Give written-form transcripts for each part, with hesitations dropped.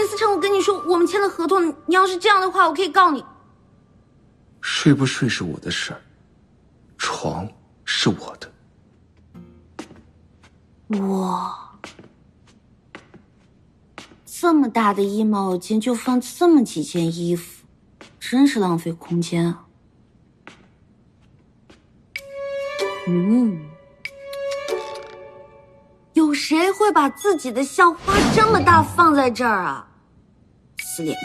叶思成，我跟你说，我们签了合同，你要是这样的话，我可以告你。睡不睡是我的事儿，床是我的。哇，这么大的衣帽间就放这么几件衣服，真是浪费空间啊。有谁会把自己的校花这么大放在这儿啊？死脸裤。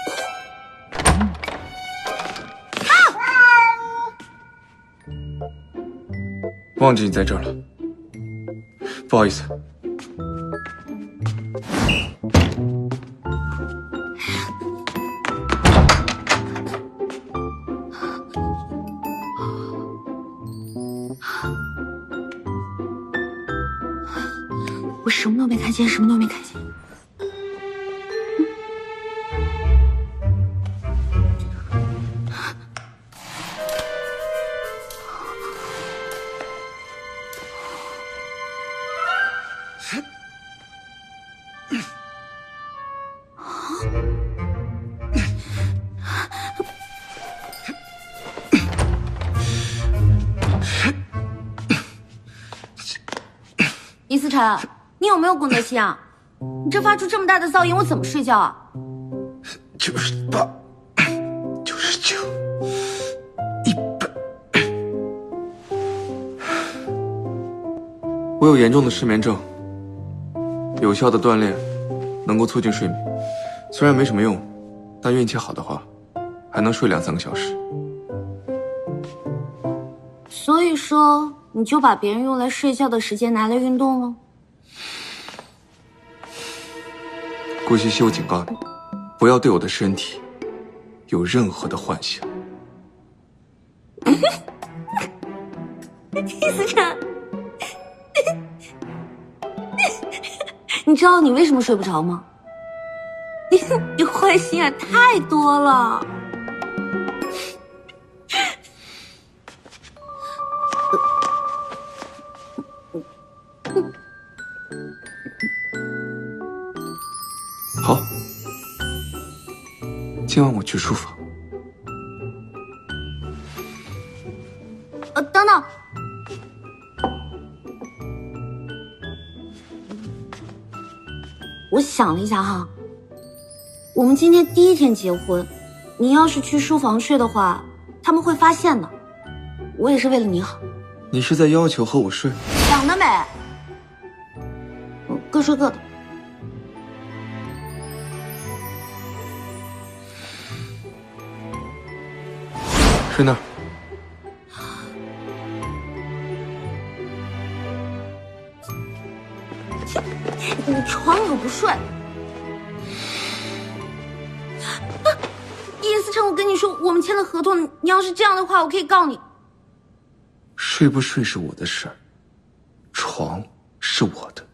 忘记你在这儿了，不好意思。我什么都没看见，什么都没看见。李思辰，你有没有公德心啊？你这发出这么大的噪音，我怎么睡觉啊98、99、100。我有严重的失眠症，有效的锻炼能够促进睡眠，虽然没什么用，但运气好的话，还能睡2-3个小时。所以说，你就把别人用来睡觉的时间拿来运动了？顾西西，我警告你，不要对我的身体有任何的幻想。李思辰，你知道你为什么睡不着吗？你坏心眼太多了。好，今晚我去书房。等等，我想了一下哈，我们今天第一天结婚，你要是去书房睡的话，他们会发现的。我也是为了你好。你是在要求和我睡？想得美。各睡各的。睡那儿。你床你又不睡。叶思成，我跟你说，我们签了合同，你要是这样的话，我可以告你。睡不睡是我的事儿，床是我的。